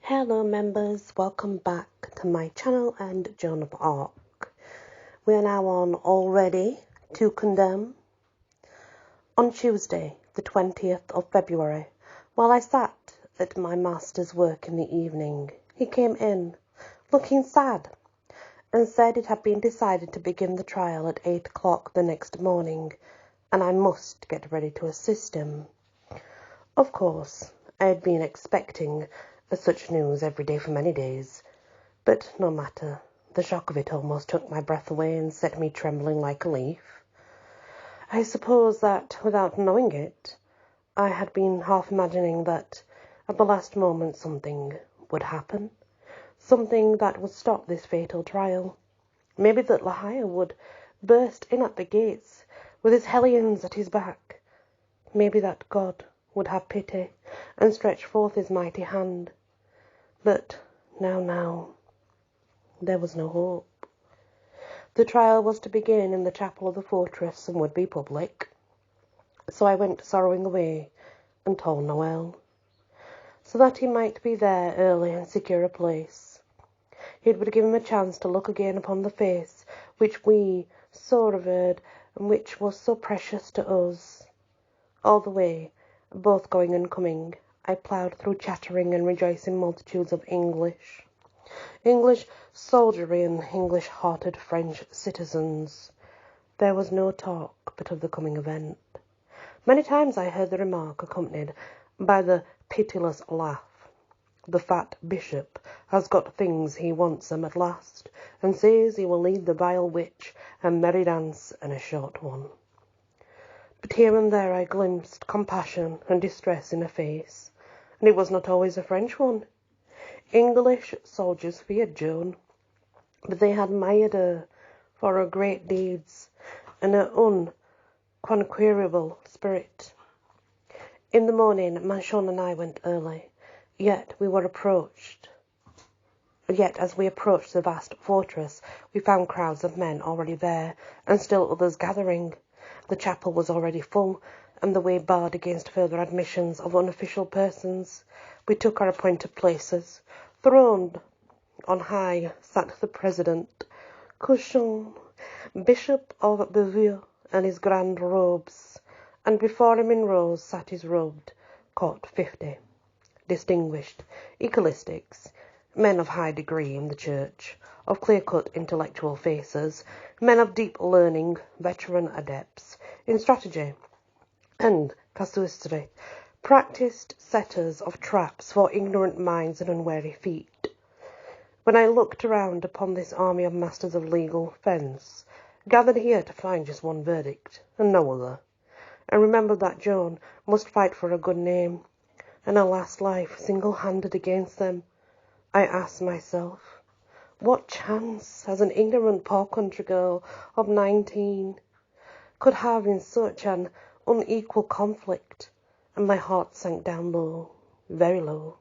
Hello members, welcome back to my channel and Joan of Arc. We are now on All Ready to Condemn. On Tuesday, the 20th of February, while I sat at my master's work in the evening, he came in, looking sad, and said it had been decided to begin the trial at 8 o'clock the next morning, and I must get ready to assist him. Of course, I had been expecting such news every day for many days, but no matter. The shock of it almost took my breath away and set me trembling like a leaf. I suppose that, without knowing it, I had been half imagining that at the last moment something would happen, something that would stop this fatal trial. Maybe that Lahia would burst in at the gates with his hellions at his back. Maybe that God would have pity and stretch forth his mighty hand. But now, there was no hope. The trial was to begin in the chapel of the fortress and would be public. So I went sorrowing away and told Noel, so that he might be there early and secure a place. It would give him a chance to look again upon the face which we so revered and which was so precious to us. All the way, both going and coming, I ploughed through chattering and rejoicing multitudes of English soldiery and English-hearted French citizens. There was no talk but of the coming event. Many times I heard the remark accompanied by the pitiless laugh. The fat bishop has got things he wants them at last, and says he will lead the vile witch a merry dance and a short one. But here and there I glimpsed compassion and distress in a face, and it was not always a French one. English soldiers feared Joan, but they admired her for her great deeds and her unconquerable spirit. In the morning, Manchon and I went early, yet as we approached the vast fortress, we found crowds of men already there, and still others gathering. The chapel was already full, and the way barred against further admissions of unofficial persons. We took our appointed places. Throned on high sat the president, Cauchon, Bishop of Beauvais, and his grand robes, and before him in rows sat his robed court 50, distinguished ecclesiastics, men of high degree in the church, of clear-cut intellectual faces, men of deep learning, veteran adepts in strategy and casuistry, practised setters of traps for ignorant minds and unwary feet. When I looked around upon this army of masters of legal fence, gathered here to find just one verdict, and no other, and remembered that Joan must fight for a good name, and her last life single-handed against them, I asked myself, what chance as an ignorant poor country girl of 19 could have in such an unequal conflict, and my heart sank down low, very low.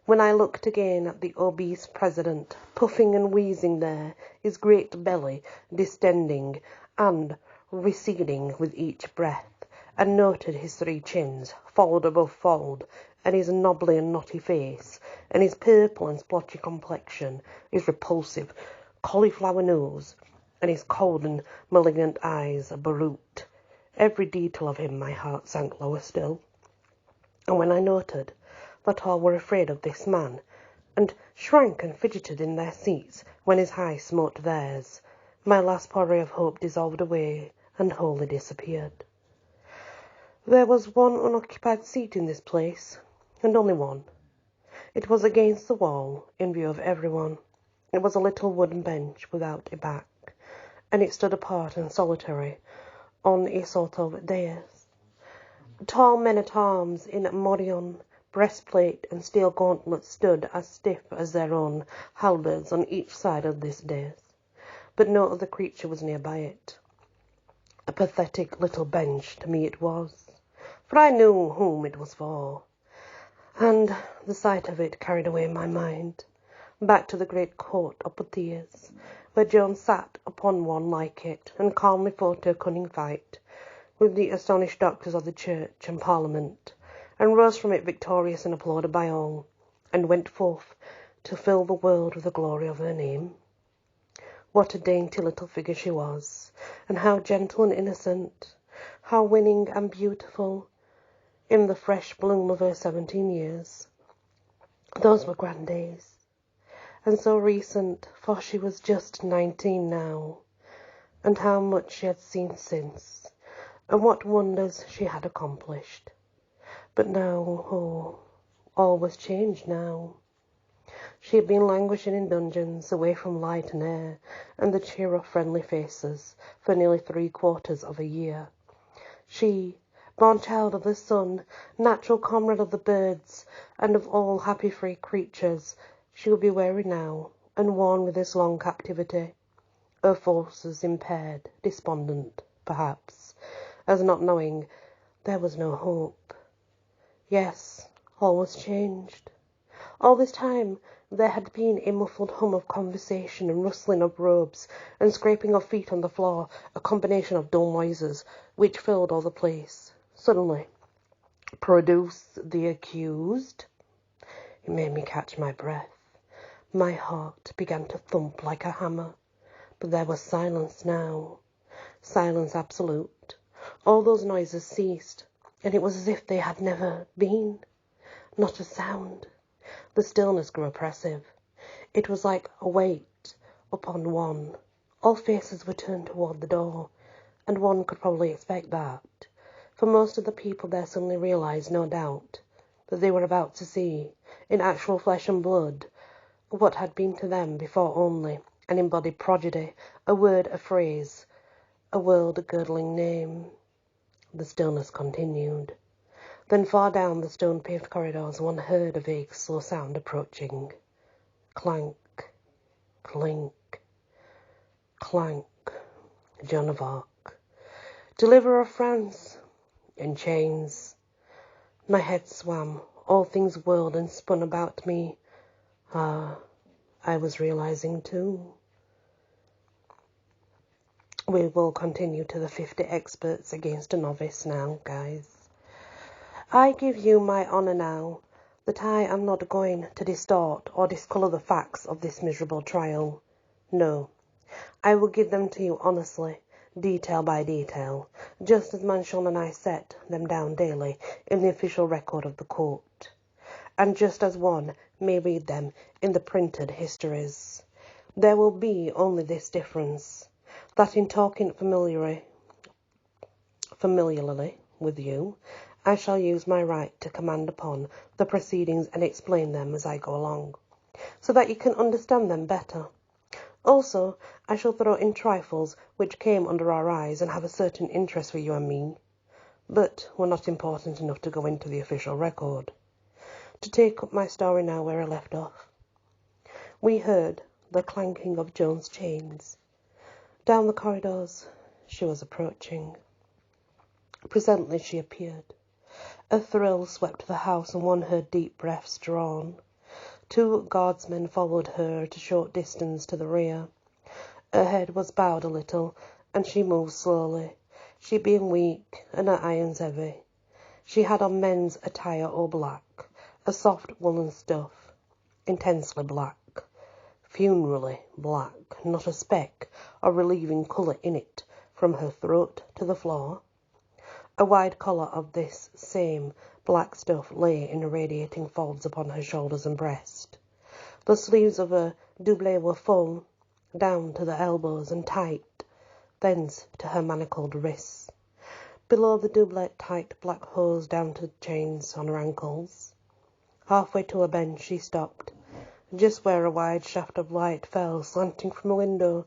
When I looked again at the obese president, puffing and wheezing there, his great belly distending and receding with each breath, and noted his 3 chins, fold above fold, and his knobbly and knotty face, and his purple and splotchy complexion, his repulsive cauliflower nose, and his cold and malignant eyes, a brute. Every detail of him my heart sank lower still. And when I noted that all were afraid of this man, and shrank and fidgeted in their seats when his eye smote theirs, my last poor ray of hope dissolved away and wholly disappeared. There was one unoccupied seat in this place, and only one. It was against the wall, in view of everyone. It was a little wooden bench without a back, and it stood apart and solitary on a sort of dais. Tall men-at-arms in morion, breastplate, and steel gauntlets stood as stiff as their own halberds on each side of this dais, but no other creature was near by it. A pathetic little bench to me it was, for I knew whom it was for, and the sight of it carried away my mind, back to the great court of Poitiers, where Joan sat upon one like it, and calmly fought her cunning fight with the astonished doctors of the church and parliament, and rose from it victorious and applauded by all. and went forth to fill the world with the glory of her name. What a dainty little figure she was, and how gentle and innocent, how winning and beautiful, in the fresh bloom of her 17 years. Those were grand days, and so recent, for she was just 19 now, and how much she had seen since, and what wonders she had accomplished. But now, oh, all was changed now. She had been languishing in dungeons, away from light and air, and the cheer of friendly faces, for nearly 3/4 of a year. She, born child of the sun, natural comrade of the birds, and of all happy free creatures, she would be weary now, and worn with this long captivity, her forces impaired, despondent, perhaps, as not knowing there was no hope. Yes, all was changed. All this time there had been a muffled hum of conversation and rustling of robes and scraping of feet on the floor, a combination of dull noises which filled all the place. Suddenly, "Produce the accused." It made me catch my breath. My heart began to thump like a hammer. But there was silence now. Silence absolute. All those noises ceased, and it was as if they had never been. Not a sound. The stillness grew oppressive. It was like a weight upon one. All faces were turned toward the door, and one could probably expect that, for most of the people there suddenly realized, no doubt, that they were about to see, in actual flesh and blood, what had been to them before only an embodied prodigy, a word, a phrase, a world-girdling name. The stillness continued. Then far down the stone-paved corridors one heard a vague, slow sound approaching. Clank, clink, clank. Joan of Arc, deliverer of France, in chains. My head swam, all things whirled and spun about me. Ah, I was realizing too. We will continue to the 50 experts against a novice now, guys. I give you my honour now that I am not going to distort or discolour the facts of this miserable trial. No, I will give them to you honestly, detail by detail, just as Manchon and I set them down daily in the official record of the court, and just as one may read them in the printed histories. There will be only this difference, that in talking familiarly with you, I shall use my right to command upon the proceedings and explain them as I go along, so that you can understand them better. Also, I shall throw in trifles which came under our eyes and have a certain interest for you and me, but were not important enough to go into the official record. To take up my story now where I left off. We heard the clanking of Joan's chains. Down the corridors she was approaching. Presently she appeared. A thrill swept the house, and one heard deep breaths drawn. 2 guardsmen followed her at a short distance to the rear. Her head was bowed a little, and she moved slowly, she being weak, and her irons heavy. She had on men's attire all black, a soft woolen stuff, intensely black, funerally black, not a speck of relieving colour in it from her throat to the floor. A wide collar of this same black stuff lay in radiating folds upon her shoulders and breast. The sleeves of her doublet were full, down to the elbows, and tight, thence to her manacled wrists. Below the doublet tight black hose down to the chains on her ankles. Halfway to a bench she stopped, just where a wide shaft of light fell slanting from a window,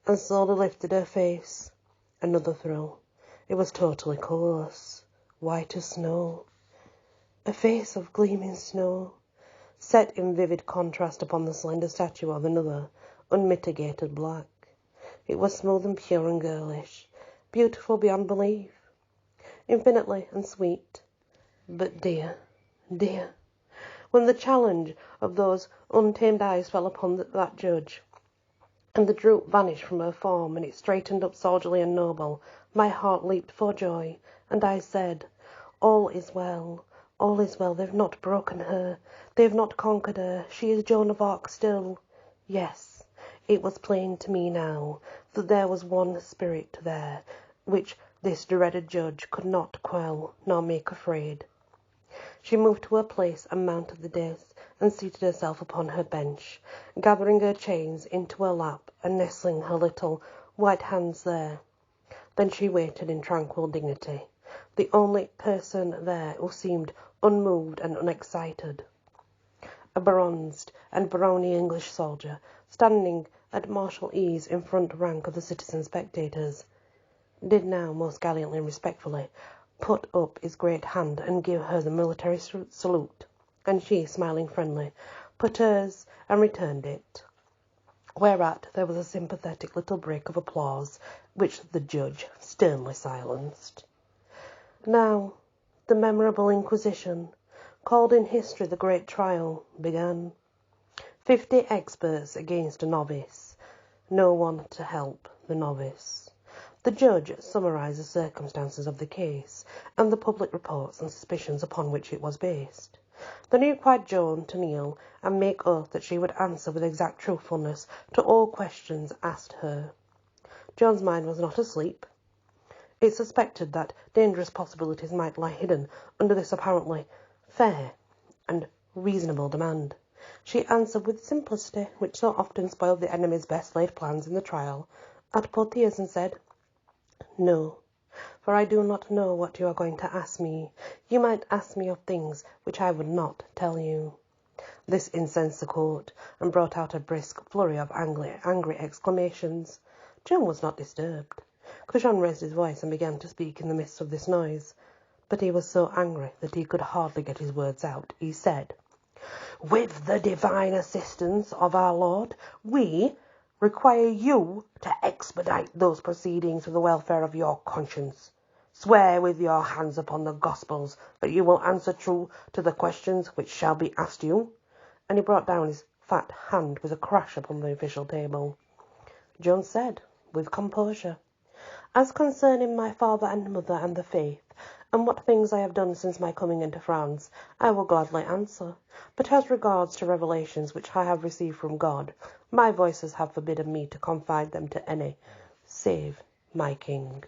and slowly lifted her face. Another thrill. It was totally colourless, white as snow. A face of gleaming snow, set in vivid contrast upon the slender statue of another, unmitigated black. It was smooth and pure and girlish, beautiful beyond belief, infinitely and sweet, but dear, dear. When the challenge of those untamed eyes fell upon that judge, and the droop vanished from her form, and it straightened up soldierly and noble, my heart leaped for joy, and I said, "All is well, All is well, they've not broken her. They've not conquered her. She is Joan of Arc still. Yes, it was plain to me now that there was one spirit there, which this dreaded judge could not quell nor make afraid. She moved to her place and mounted the dais, and seated herself upon her bench, gathering her chains into her lap and nestling her little white hands there. Then she waited in tranquil dignity, the only person there who seemed unmoved and unexcited. A bronzed and brawny English soldier, standing at martial ease in front rank of the citizen spectators, did now most gallantly and respectfully put up his great hand and give her the military salute, and she, smiling friendly, put hers and returned it, whereat there was a sympathetic little break of applause, which the judge sternly silenced. Now, the memorable Inquisition, called in history the Great Trial, began. 50 experts against a novice, no one to help the novice. The judge summarised the circumstances of the case, and the public reports and suspicions upon which it was based. Then he required Joan to kneel and make oath that she would answer with exact truthfulness to all questions asked her. Joan's mind was not asleep. It suspected that dangerous possibilities might lie hidden under this apparently fair and reasonable demand. She answered with simplicity, which so often spoiled the enemy's best laid plans in the trial, at both ears, and said, "No, for I do not know what you are going to ask me. You might ask me of things which I would not tell you." This incensed the court, and brought out a brisk flurry of angry exclamations. Joan was not disturbed. Cushon raised his voice and began to speak in the midst of this noise, but he was so angry that he could hardly get his words out. He said, "With the divine assistance of our Lord, we require you to expedite those proceedings for the welfare of your conscience. Swear with your hands upon the Gospels that you will answer true to the questions which shall be asked you." And he brought down his fat hand with a crash upon the official table. Joan said, with composure, "As concerning my father and mother and the faith, and what things I have done since my coming into France, I will gladly answer. But as regards to revelations which I have received from God, my voices have forbidden me to confide them to any, save my king."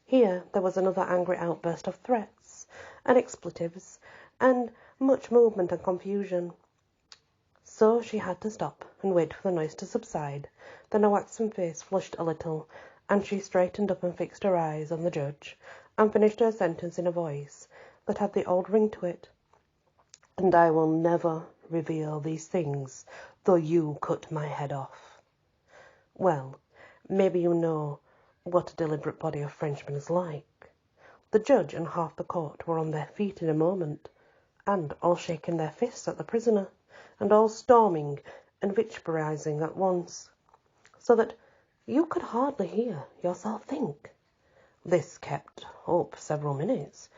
Here there was another angry outburst of threats and expletives, and much movement and confusion. So she had to stop and wait for the noise to subside. Then her waxen face flushed a little, and she straightened up and fixed her eyes on the judge, and finished her sentence in a voice that had the old ring to it. "And I will never reveal these things, though you cut my head off." Well, maybe you know what a deliberate body of Frenchmen is like. The judge and half the court were on their feet in a moment, and all shaking their fists at the prisoner, and all storming and vituperating at once, so that you could hardly hear yourself think. This kept up several minutes,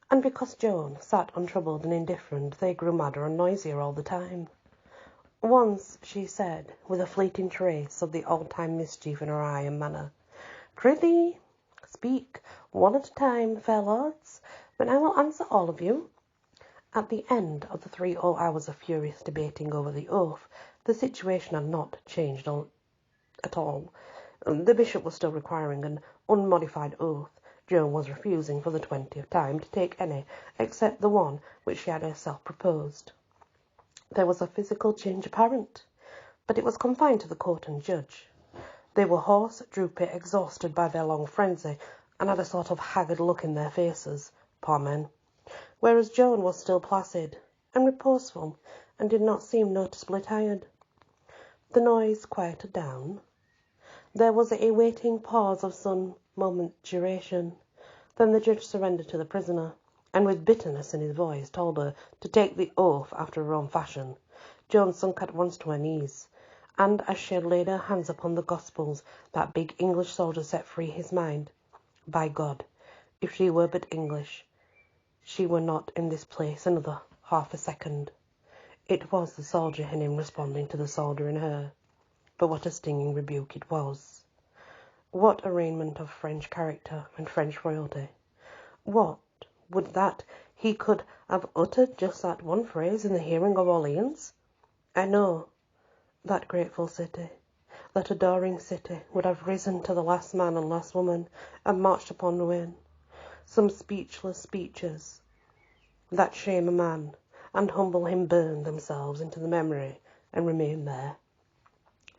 and because Joan sat untroubled and indifferent, they grew madder and noisier all the time. Once she said, with a fleeting trace of the old-time mischief in her eye and manner, "Prithee, speak one at a time, fair lords, then I will answer all of you." At the end of the 3 whole hours of furious debating over the oath, the situation had not changed at all. The bishop was still requiring an unmodified oath. Joan was refusing for the 20th time to take any except the one which she had herself proposed. There was a physical change apparent, but it was confined to the court and judge. They were hoarse, droopy, exhausted by their long frenzy, and had a sort of haggard look in their faces, poor men, whereas Joan was still placid and reposeful, and did not seem noticeably tired. The noise quieted down. There was a waiting pause of some moments' duration. Then the judge surrendered to the prisoner, and with bitterness in his voice told her to take the oath after her own fashion. Joan sunk at once to her knees, and as she had laid her hands upon the Gospels, that big English soldier set free his mind. By God, if she were but English, she were not in this place another half a second. It was the soldier in him responding to the soldier in her. But what a stinging rebuke it was! What arraignment of French character and French royalty! What would that he could have uttered just that one phrase in the hearing of Orleans? I know that grateful city, that adoring city, would have risen to the last man and last woman and marched upon ruin. Some speechless speeches that shame a man and humble him burn themselves into the memory and remain there.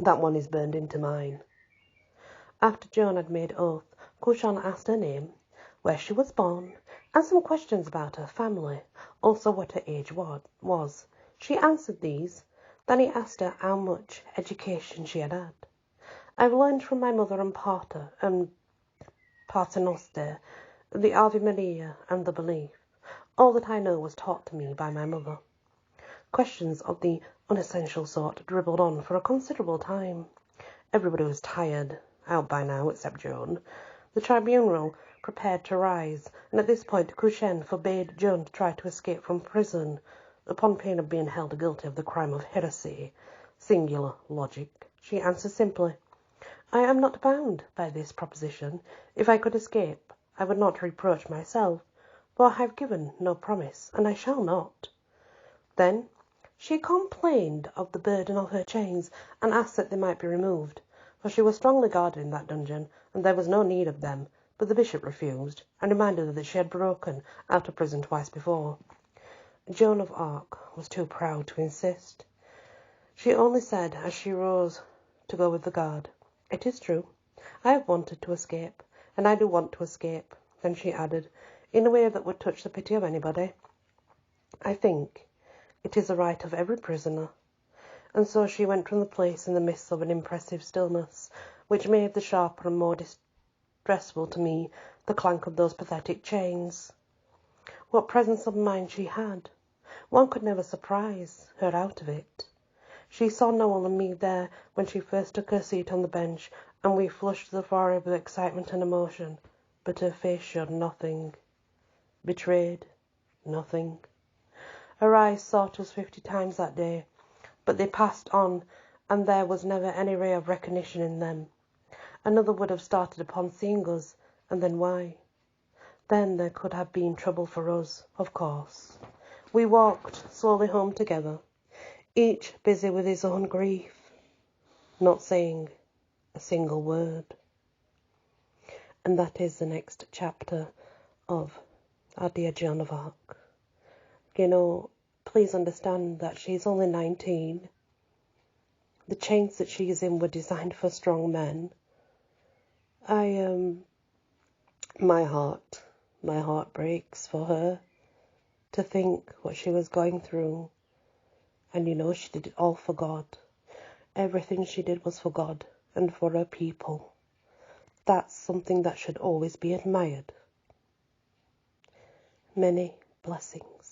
That one is burned into mine. After Joan had made oath, Cauchon asked her name, where she was born, and some questions about her family, also what her age was. She answered these. Then he asked her how much education she had had. I've learned from my mother and Paternoster, the Ave Maria and the Belief. All that I know was taught to me by my mother. Questions of the unessential sort dribbled on for a considerable time. Everybody was tired out by now, except Joan. The tribunal prepared to rise, and at this point Cauchon forbade Joan to try to escape from prison, upon pain of being held guilty of the crime of heresy. Singular logic. She answered simply, I am not bound by this proposition. If I could escape, I would not reproach myself, for I have given no promise, and I shall not. Then she complained of the burden of her chains, and asked that they might be removed, for she was strongly guarded in that dungeon, and there was no need of them. But the bishop refused, and reminded her that she had broken out of prison twice before. Joan of Arc was too proud to insist. She only said, as she rose to go with the guard, It is true, I have wanted to escape, and I do want to escape. Then she added, in a way that would touch the pity of anybody, I think it is the right of every prisoner. And so she went from the place in the midst of an impressive stillness, which made the sharper and more distressful to me the clank of those pathetic chains. What presence of mind she had! One could never surprise her out of it. She saw Noel and me there when she first took her seat on the bench, and we flushed to the forehead with excitement and emotion, but her face showed nothing, betrayed nothing. Her eyes sought us 50 times that day, but they passed on, and there was never any ray of recognition in them. Another would have started upon seeing us, and then why? Then there could have been trouble for us, of course. We walked slowly home together, each busy with his own grief, not saying a single word. And that is the next chapter of our dear Joan of Arc. You know, please understand that she's only 19. The chains that she is in were designed for strong men. My heart breaks for her to think what she was going through. And you know, she did it all for God. Everything she did was for God and for her people. That's something that should always be admired. Many blessings.